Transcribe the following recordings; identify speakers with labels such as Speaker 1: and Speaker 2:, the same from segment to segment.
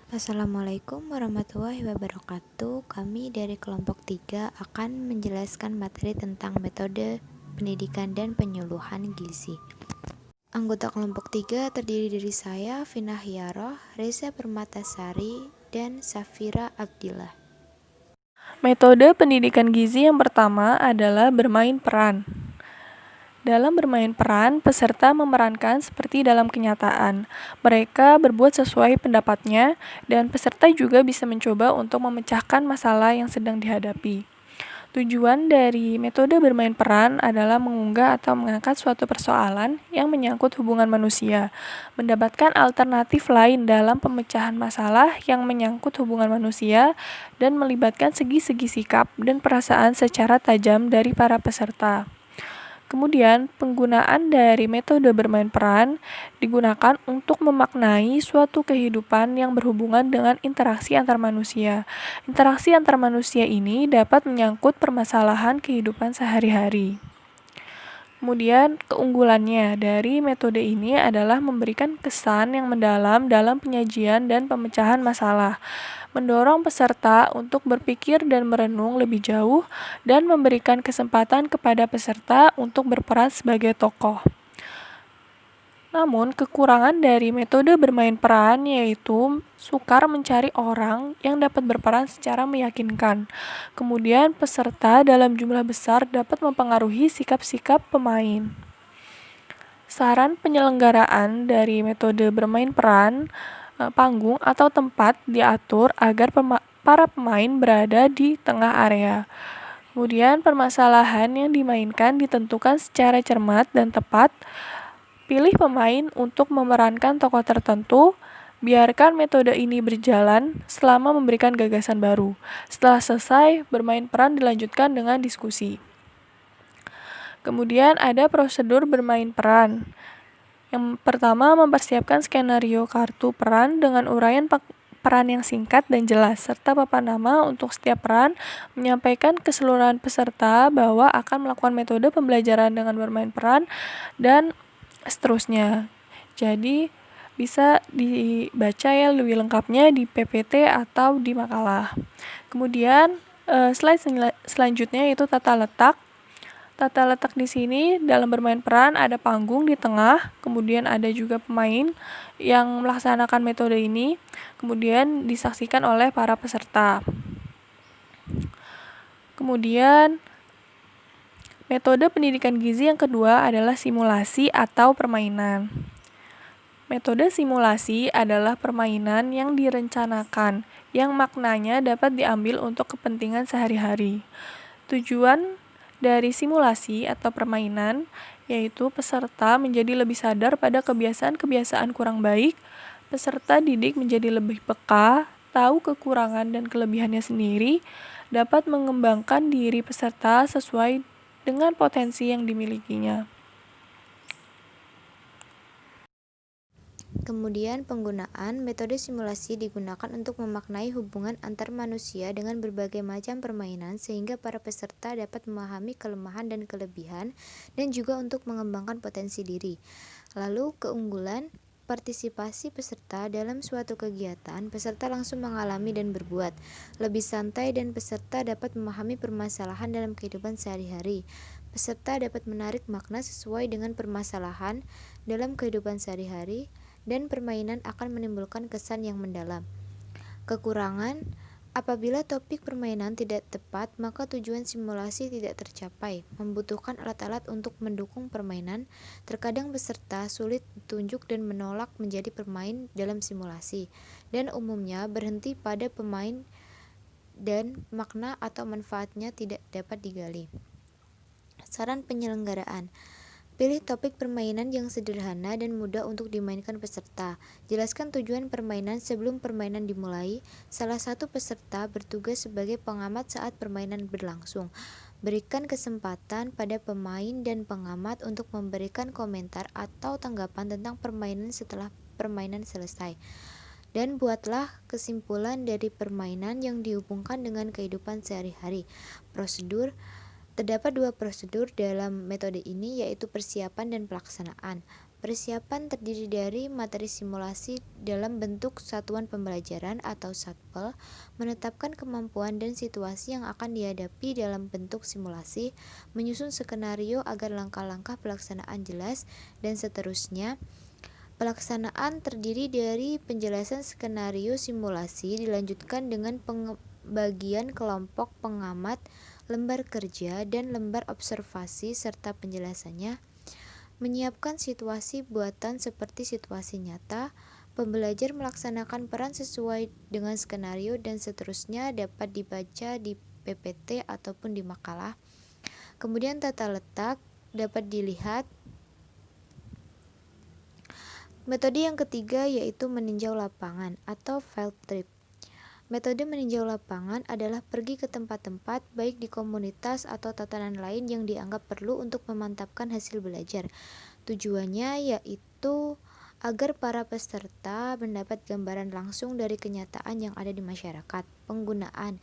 Speaker 1: Assalamualaikum warahmatullahi wabarakatuh. Kami dari kelompok 3 akan menjelaskan materi tentang metode pendidikan dan penyuluhan gizi. Anggota kelompok 3 terdiri dari saya, Vina Hiaroh, Reza Permatasari, dan Safira Abdillah.
Speaker 2: Metode pendidikan gizi yang pertama adalah bermain peran. Dalam bermain peran, peserta memerankan seperti dalam kenyataan. Mereka berbuat sesuai pendapatnya, dan peserta juga bisa mencoba untuk memecahkan masalah yang sedang dihadapi. Tujuan dari metode bermain peran adalah mengunggah atau mengangkat suatu persoalan yang menyangkut hubungan manusia, mendapatkan alternatif lain dalam pemecahan masalah yang menyangkut hubungan manusia, dan melibatkan segi-segi sikap dan perasaan secara tajam dari para peserta. Kemudian, penggunaan dari metode bermain peran digunakan untuk memaknai suatu kehidupan yang berhubungan dengan interaksi antar manusia. Interaksi antar manusia ini dapat menyangkut permasalahan kehidupan sehari-hari. Kemudian, keunggulannya dari metode ini adalah memberikan kesan yang mendalam dalam penyajian dan pemecahan masalah, mendorong peserta untuk berpikir dan merenung lebih jauh, dan memberikan kesempatan kepada peserta untuk berperan sebagai tokoh. Namun, kekurangan dari metode bermain peran yaitu sukar mencari orang yang dapat berperan secara meyakinkan. Kemudian, peserta dalam jumlah besar dapat mempengaruhi sikap-sikap pemain. Saran penyelenggaraan dari metode bermain peran, panggung atau tempat diatur agar para pemain berada di tengah area. Kemudian, permasalahan yang dimainkan ditentukan secara cermat dan tepat. Pilih pemain untuk memerankan tokoh tertentu. Biarkan metode ini berjalan selama memberikan gagasan baru. Setelah selesai, bermain peran dilanjutkan dengan diskusi. Kemudian ada prosedur bermain peran. Yang pertama, mempersiapkan skenario kartu peran dengan uraian peran yang singkat dan jelas, serta papan nama untuk setiap peran, menyampaikan keseluruhan peserta bahwa akan melakukan metode pembelajaran dengan bermain peran, dan seterusnya. Jadi bisa dibaca ya lebih lengkapnya di PPT atau di makalah. Kemudian slide selanjutnya yaitu tata letak. Tata letak di sini dalam bermain peran ada panggung di tengah, kemudian ada juga pemain yang melaksanakan metode ini, kemudian disaksikan oleh para peserta. Kemudian metode pendidikan gizi yang kedua adalah simulasi atau permainan. Metode simulasi adalah permainan yang direncanakan, yang maknanya dapat diambil untuk kepentingan sehari-hari. Tujuan dari simulasi atau permainan yaitu peserta menjadi lebih sadar pada kebiasaan-kebiasaan kurang baik, peserta didik menjadi lebih peka, tahu kekurangan dan kelebihannya sendiri, dapat mengembangkan diri peserta sesuai dengan potensi yang dimilikinya.
Speaker 1: Kemudian penggunaan metode simulasi digunakan untuk memaknai hubungan antar manusia dengan berbagai macam permainan sehingga para peserta dapat memahami kelemahan dan kelebihan dan juga untuk mengembangkan potensi diri. Lalu keunggulan partisipasi peserta dalam suatu kegiatan, peserta langsung mengalami dan berbuat lebih santai dan peserta dapat memahami permasalahan dalam kehidupan sehari-hari. Peserta dapat menarik makna sesuai dengan permasalahan dalam kehidupan sehari-hari dan permainan akan menimbulkan kesan yang mendalam. Kekurangan, apabila topik permainan tidak tepat, maka tujuan simulasi tidak tercapai, membutuhkan alat-alat untuk mendukung permainan. Terkadang peserta sulit ditunjuk dan menolak menjadi pemain dalam simulasi, dan umumnya berhenti pada pemain dan makna atau manfaatnya tidak dapat digali. Saran penyelenggaraan: pilih topik permainan yang sederhana dan mudah untuk dimainkan peserta. Jelaskan tujuan permainan sebelum permainan dimulai. Salah satu peserta bertugas sebagai pengamat saat permainan berlangsung. Berikan kesempatan pada pemain dan pengamat untuk memberikan komentar atau tanggapan tentang permainan setelah permainan selesai. Dan buatlah kesimpulan dari permainan yang dihubungkan dengan kehidupan sehari-hari. Prosedur: terdapat dua prosedur dalam metode ini, yaitu persiapan dan pelaksanaan. Persiapan terdiri dari materi simulasi dalam bentuk satuan pembelajaran atau satpel, menetapkan kemampuan dan situasi yang akan dihadapi dalam bentuk simulasi, menyusun skenario agar langkah-langkah pelaksanaan jelas, dan seterusnya. Pelaksanaan terdiri dari penjelasan skenario simulasi dilanjutkan dengan pembagian kelompok pengamat, lembar kerja, dan lembar observasi serta penjelasannya. Menyiapkan situasi buatan seperti situasi nyata, pembelajar melaksanakan peran sesuai dengan skenario dan seterusnya dapat dibaca di PPT ataupun di makalah. Kemudian tata letak dapat dilihat. Metode yang ketiga yaitu meninjau lapangan atau field trip. Metode meninjau lapangan adalah pergi ke tempat-tempat baik di komunitas atau tatanan lain yang dianggap perlu untuk memantapkan hasil belajar. Tujuannya yaitu agar para peserta mendapat gambaran langsung dari kenyataan yang ada di masyarakat. Penggunaan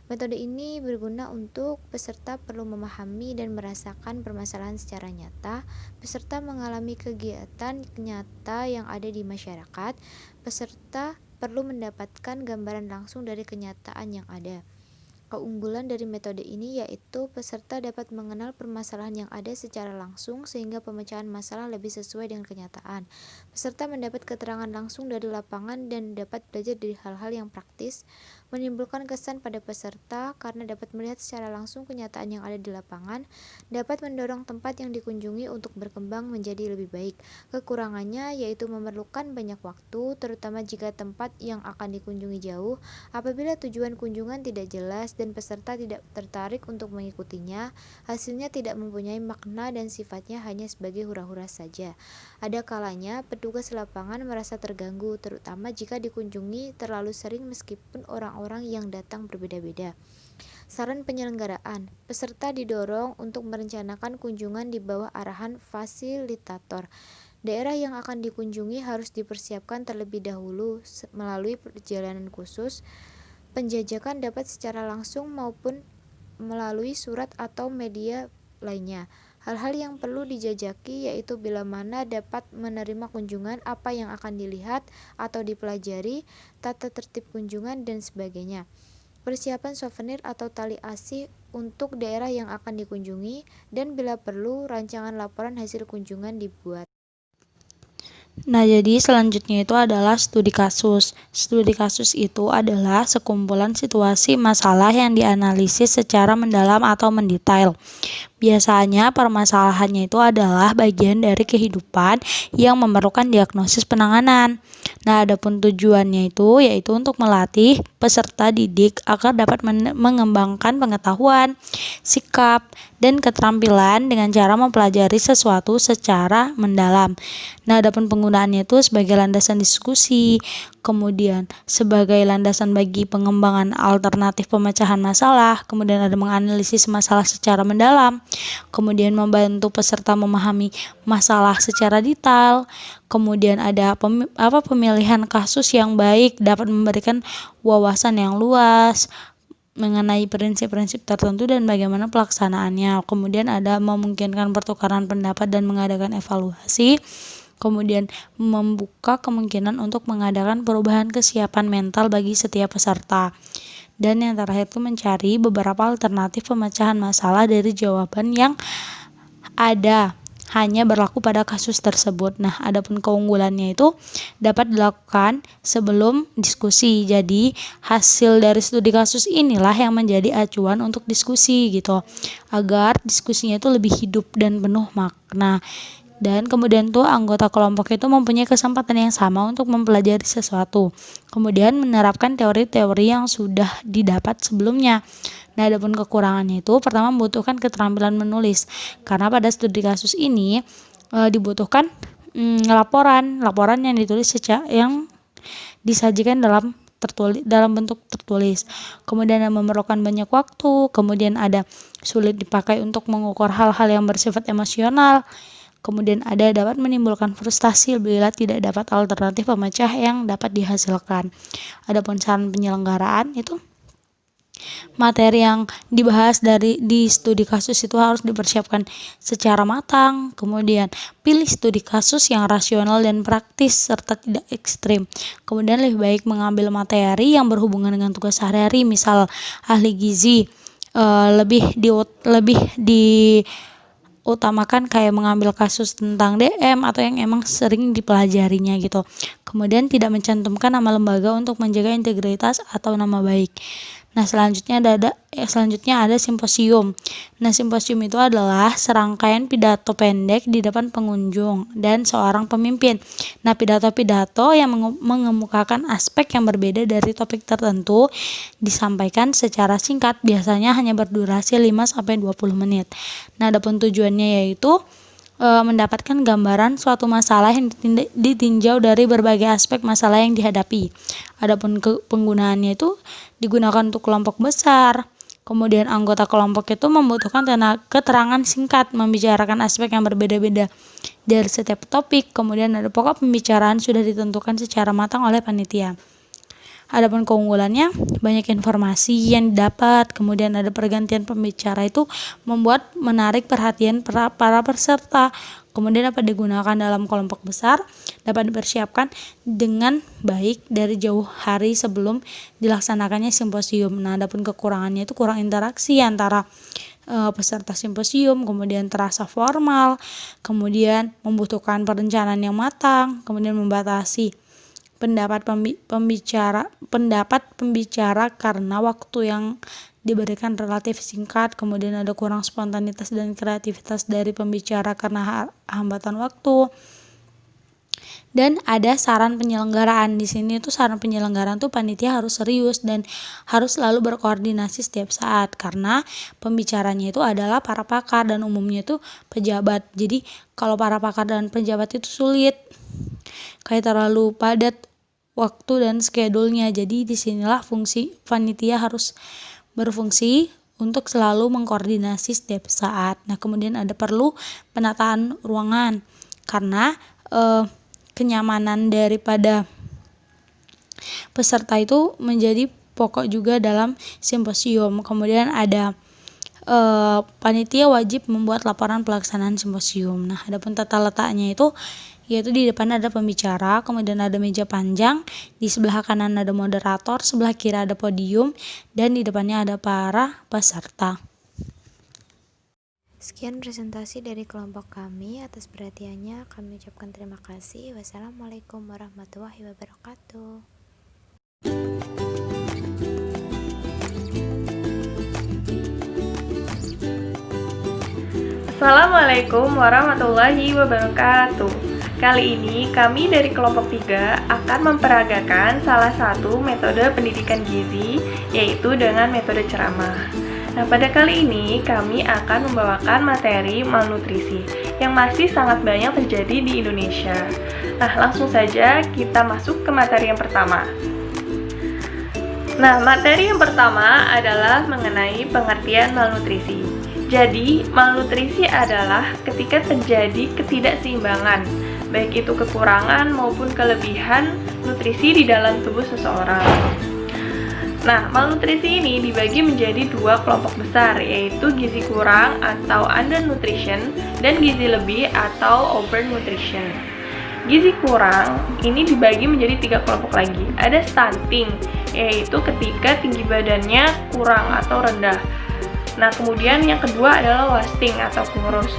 Speaker 1: metode ini berguna untuk peserta perlu memahami dan merasakan permasalahan secara nyata. Peserta mengalami kegiatan nyata yang ada di masyarakat. Peserta perlu mendapatkan gambaran langsung dari kenyataan yang ada. Keunggulan dari metode ini yaitu peserta dapat mengenal permasalahan yang ada secara langsung sehingga pemecahan masalah lebih sesuai dengan kenyataan. Peserta mendapat keterangan langsung dari lapangan dan dapat belajar dari hal-hal yang praktis, menimbulkan kesan pada peserta karena dapat melihat secara langsung kenyataan yang ada di lapangan, dapat mendorong tempat yang dikunjungi untuk berkembang menjadi lebih baik. Kekurangannya yaitu memerlukan banyak waktu, terutama jika tempat yang akan dikunjungi jauh. Apabila tujuan kunjungan tidak jelas dan peserta tidak tertarik untuk mengikutinya, hasilnya tidak mempunyai makna dan sifatnya hanya sebagai hura-hura saja. Ada kalanya petugas lapangan merasa terganggu, terutama jika dikunjungi terlalu sering meskipun orang-orang yang datang berbeda-beda. Saran penyelenggaraan, peserta didorong untuk merencanakan kunjungan di bawah arahan fasilitator. Daerah yang akan dikunjungi harus dipersiapkan terlebih dahulu melalui perjalanan khusus. Penjajakan dapat secara langsung maupun melalui surat atau media lainnya. Hal-hal yang perlu dijajaki yaitu bila mana dapat menerima kunjungan, apa yang akan dilihat atau dipelajari, tata tertib kunjungan, dan sebagainya. Persiapan souvenir atau tali asih untuk daerah yang akan dikunjungi, dan bila perlu rancangan laporan hasil kunjungan dibuat.
Speaker 3: Nah, jadi selanjutnya itu adalah studi kasus. Studi kasus itu adalah sekumpulan situasi masalah yang dianalisis secara mendalam atau mendetail. Biasanya permasalahannya itu adalah bagian dari kehidupan yang memerlukan diagnosis penanganan. Nah, adapun tujuannya itu yaitu untuk melatih peserta didik agar dapat mengembangkan pengetahuan, sikap, dan keterampilan dengan cara mempelajari sesuatu secara mendalam. Nah, adapun penggunaannya itu sebagai landasan diskusi, kemudian sebagai landasan bagi pengembangan alternatif pemecahan masalah, kemudian ada menganalisis masalah secara mendalam, kemudian membantu peserta memahami masalah secara detail, kemudian ada pemilihan kasus yang baik dapat memberikan wawasan yang luas mengenai prinsip-prinsip tertentu dan bagaimana pelaksanaannya. Kemudian ada memungkinkan pertukaran pendapat dan mengadakan evaluasi. Kemudian membuka kemungkinan untuk mengadakan perubahan kesiapan mental bagi setiap peserta. Dan yang terakhir itu mencari beberapa alternatif pemecahan masalah dari jawaban yang ada hanya berlaku pada kasus tersebut. Nah, adapun keunggulannya itu dapat dilakukan sebelum diskusi. Jadi, hasil dari studi kasus inilah yang menjadi acuan untuk diskusi gitu. Agar diskusinya itu lebih hidup dan penuh makna. Dan kemudian tuh anggota kelompok itu mempunyai kesempatan yang sama untuk mempelajari sesuatu. Kemudian menerapkan teori-teori yang sudah didapat sebelumnya. Nah, adapun kekurangannya itu pertama membutuhkan keterampilan menulis. Karena pada studi kasus ini dibutuhkan laporan yang ditulis yang disajikan dalam bentuk tertulis. Kemudian memerlukan banyak waktu, kemudian ada sulit dipakai untuk mengukur hal-hal yang bersifat emosional. Kemudian ada dapat menimbulkan frustasi bila tidak dapat alternatif pemecah yang dapat dihasilkan. Adapun saran penyelenggaraan itu materi yang dibahas di studi kasus itu harus dipersiapkan secara matang. Kemudian pilih studi kasus yang rasional dan praktis serta tidak ekstrim. Kemudian lebih baik mengambil materi yang berhubungan dengan tugas sehari-hari, misal ahli gizi. Lebih diutamakan kayak mengambil kasus tentang DM atau yang emang sering dipelajarinya gitu. Kemudian tidak mencantumkan nama lembaga untuk menjaga integritas atau nama baik. Nah, selanjutnya ada simposium. Nah, simposium itu adalah serangkaian pidato pendek di depan pengunjung dan seorang pemimpin. Nah, pidato-pidato yang mengemukakan aspek yang berbeda dari topik tertentu disampaikan secara singkat, biasanya hanya berdurasi 5-20 menit. Nah, adapun tujuannya yaitu mendapatkan gambaran suatu masalah yang ditinjau dari berbagai aspek masalah yang dihadapi. Adapun penggunaannya itu digunakan untuk kelompok besar. Kemudian anggota kelompok itu membutuhkan keterangan singkat membicarakan aspek yang berbeda-beda dari setiap topik. Kemudian ada pokok pembicaraan sudah ditentukan secara matang oleh panitia. Adapun keunggulannya, banyak informasi yang didapat, kemudian ada pergantian pembicara itu membuat menarik perhatian para peserta. Kemudian dapat digunakan dalam kelompok besar, dapat dipersiapkan dengan baik dari jauh hari sebelum dilaksanakannya simposium. Nah, adapun kekurangannya itu kurang interaksi antara peserta simposium, kemudian terasa formal, kemudian membutuhkan perencanaan yang matang, kemudian membatasi pendapat pembicara karena waktu yang diberikan relatif singkat, kemudian ada kurang spontanitas dan kreativitas dari pembicara karena hambatan waktu. Dan ada saran penyelenggaraan. Di sini tuh saran penyelenggaraan tuh panitia harus serius dan harus selalu berkoordinasi setiap saat karena pembicaranya itu adalah para pakar dan umumnya itu pejabat. Jadi kalau para pakar dan pejabat itu sulit, kayak terlalu padat waktu dan schedule-nya. Jadi disinilah fungsi panitia harus berfungsi untuk selalu mengkoordinasi setiap saat. Nah, kemudian ada perlu penataan ruangan karena kenyamanan daripada peserta itu menjadi pokok juga dalam simposium. Kemudian ada panitia wajib membuat laporan pelaksanaan simposium. Nah, adapun tata letaknya itu yaitu di depan ada pembicara, kemudian ada meja panjang, di sebelah kanan ada moderator, sebelah kiri ada podium, dan di depannya ada para peserta.
Speaker 1: Sekian presentasi dari kelompok kami. Atas perhatiannya kami ucapkan terima kasih. Wassalamualaikum warahmatullahi wabarakatuh.
Speaker 2: Assalamualaikum warahmatullahi wabarakatuh. Kali ini kami dari kelompok 3 akan memperagakan salah satu metode pendidikan gizi, yaitu dengan metode ceramah. Nah, pada kali ini kami akan membawakan materi malnutrisi yang masih sangat banyak terjadi di Indonesia. Nah, langsung saja kita masuk ke materi yang pertama. Nah, materi yang pertama adalah mengenai pengertian malnutrisi. Jadi, malnutrisi adalah ketika terjadi ketidakseimbangan, baik itu kekurangan maupun kelebihan nutrisi di dalam tubuh seseorang. Nah, malnutrisi ini dibagi menjadi 2 kelompok besar, yaitu gizi kurang atau undernutrition dan gizi lebih atau overnutrition. Gizi kurang ini dibagi menjadi 3 kelompok lagi. Ada stunting, yaitu ketika tinggi badannya kurang atau rendah. Nah, kemudian yang kedua adalah wasting atau kurus,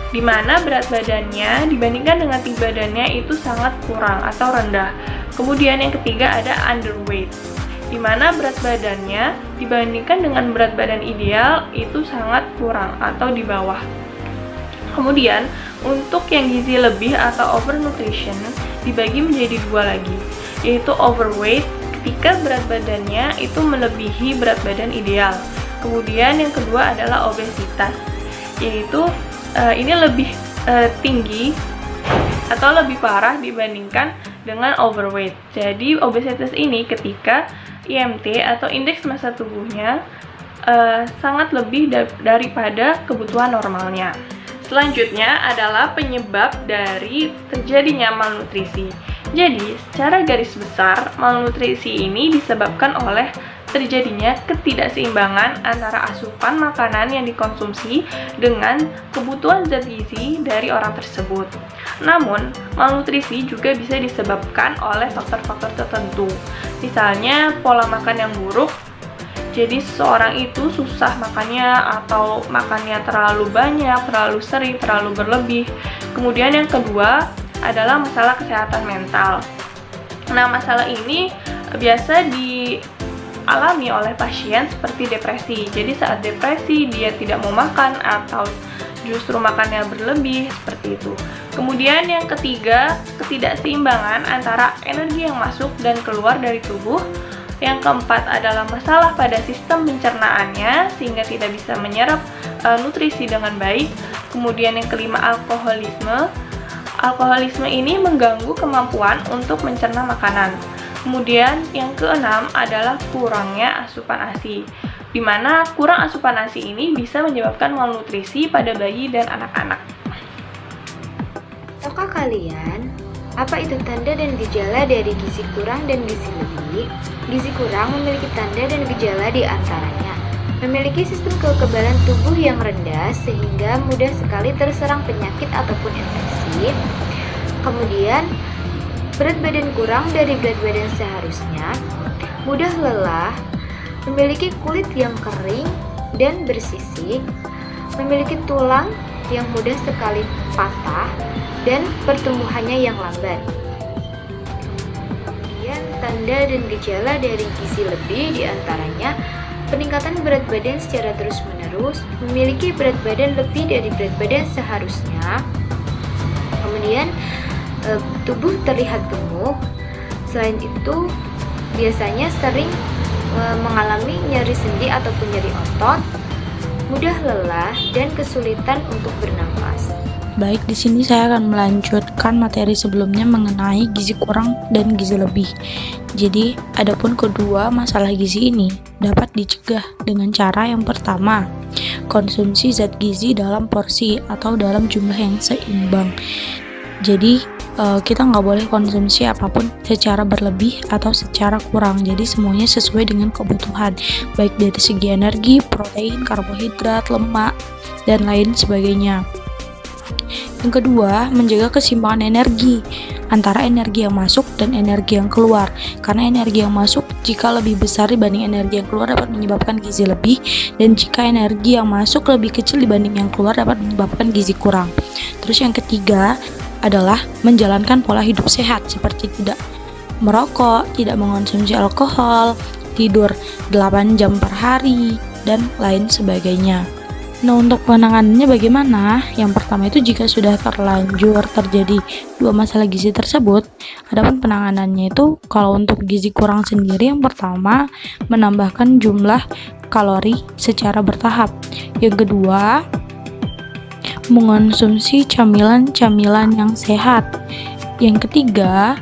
Speaker 2: di mana berat badannya dibandingkan dengan tinggi badannya itu sangat kurang atau rendah. Kemudian yang ketiga ada underweight, di mana berat badannya dibandingkan dengan berat badan ideal itu sangat kurang atau di bawah. Kemudian untuk yang gizi lebih atau overnutrition dibagi menjadi 2 lagi, yaitu overweight ketika berat badannya itu melebihi berat badan ideal. Kemudian yang kedua adalah obesitas, yaitu ini lebih tinggi atau lebih parah dibandingkan dengan overweight. Jadi obesitas ini ketika IMT atau indeks massa tubuhnya sangat lebih daripada kebutuhan normalnya. Selanjutnya adalah penyebab dari terjadinya malnutrisi. Jadi secara garis besar malnutrisi ini disebabkan oleh terjadinya ketidakseimbangan antara asupan makanan yang dikonsumsi dengan kebutuhan zat gizi dari orang tersebut. Namun, malnutrisi juga bisa disebabkan oleh faktor-faktor tertentu. Misalnya, pola makan yang buruk, jadi seseorang itu susah makannya atau makannya terlalu banyak, terlalu sering, terlalu berlebih. Kemudian yang kedua adalah masalah kesehatan mental. Nah, masalah ini biasa dialami oleh pasien seperti depresi. Jadi saat depresi dia tidak mau makan atau justru makannya berlebih seperti itu. Kemudian yang ketiga, ketidakseimbangan antara energi yang masuk dan keluar dari tubuh. Yang keempat adalah masalah pada sistem pencernaannya sehingga tidak bisa menyerap nutrisi dengan baik. Kemudian yang kelima, alkoholisme. Alkoholisme ini mengganggu kemampuan untuk mencerna makanan. Kemudian yang keenam adalah kurangnya asupan ASI, di mana kurang asupan ASI ini bisa menyebabkan malnutrisi pada bayi dan anak-anak.
Speaker 1: Tahukah kalian, apa itu tanda dan gejala dari gizi kurang dan gizi lebih? Gizi kurang memiliki tanda dan gejala di antaranya memiliki sistem kekebalan tubuh yang rendah sehingga mudah sekali terserang penyakit ataupun infeksi. Kemudian, berat badan kurang dari berat badan seharusnya, mudah lelah, memiliki kulit yang kering dan bersisik, memiliki tulang yang mudah sekali patah, dan pertumbuhannya yang lambat. Kemudian, tanda dan gejala dari gizi lebih diantaranya peningkatan berat badan secara terus-menerus, memiliki berat badan lebih dari berat badan seharusnya, kemudian tubuh terlihat gemuk. Selain itu, biasanya sering mengalami nyeri sendi ataupun nyeri otot, mudah lelah, dan kesulitan untuk bernafas.
Speaker 3: Baik, di sini saya akan melanjutkan materi sebelumnya mengenai gizi kurang dan gizi lebih. Jadi, adapun kedua masalah gizi ini dapat dicegah dengan cara yang pertama, konsumsi zat gizi dalam porsi atau dalam jumlah yang seimbang. Jadi, kita nggak boleh konsumsi apapun secara berlebih atau secara kurang. Jadi semuanya sesuai dengan kebutuhan, baik dari segi energi, protein, karbohidrat, lemak, dan lain sebagainya. Yang kedua, menjaga keseimbangan energi antara energi yang masuk dan energi yang keluar. Karena energi yang masuk jika lebih besar dibanding energi yang keluar dapat menyebabkan gizi lebih, dan jika energi yang masuk lebih kecil dibanding yang keluar dapat menyebabkan gizi kurang. Terus yang ketiga adalah menjalankan pola hidup sehat seperti tidak merokok, tidak mengonsumsi alkohol, tidur 8 jam per hari, dan lain sebagainya. Nah, untuk penanganannya bagaimana? Yang pertama itu jika sudah terlanjur terjadi dua masalah gizi tersebut, adapun penanganannya itu kalau untuk gizi kurang sendiri, yang pertama menambahkan jumlah kalori secara bertahap. Yang kedua, mengonsumsi camilan-camilan yang sehat. Yang ketiga,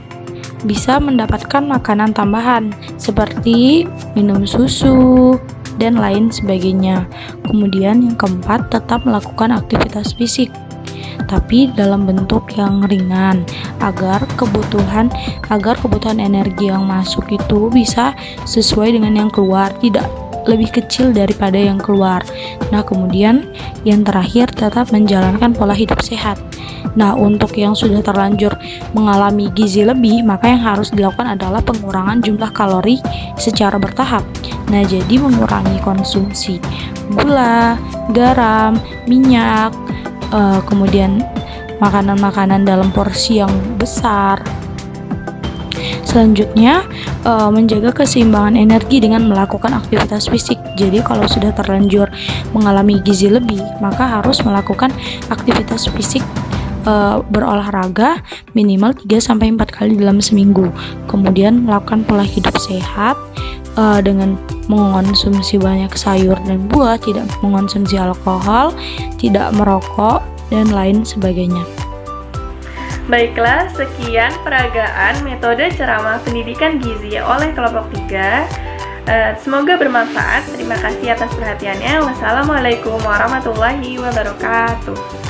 Speaker 3: bisa mendapatkan makanan tambahan seperti minum susu dan lain sebagainya. Kemudian yang keempat, tetap melakukan aktivitas fisik tapi dalam bentuk yang ringan agar kebutuhan energi yang masuk itu bisa sesuai dengan yang keluar, tidak lebih kecil daripada yang keluar. Nah, kemudian yang terakhir, tetap menjalankan pola hidup sehat. Nah, untuk yang sudah terlanjur mengalami gizi lebih, maka yang harus dilakukan adalah pengurangan jumlah kalori secara bertahap. Nah, jadi mengurangi konsumsi gula, garam, minyak, kemudian makanan-makanan dalam porsi yang besar. Selanjutnya, menjaga keseimbangan energi dengan melakukan aktivitas fisik. Jadi kalau sudah terlanjur mengalami gizi lebih, maka harus melakukan aktivitas fisik berolahraga minimal 3-4 kali dalam seminggu. Kemudian melakukan pola hidup sehat dengan mengonsumsi banyak sayur dan buah, tidak mengonsumsi alkohol, tidak merokok, dan lain sebagainya.
Speaker 2: Baiklah, sekian peragaan metode ceramah pendidikan gizi oleh kelompok 3. Semoga bermanfaat. Terima kasih atas perhatiannya. Wassalamualaikum warahmatullahi wabarakatuh.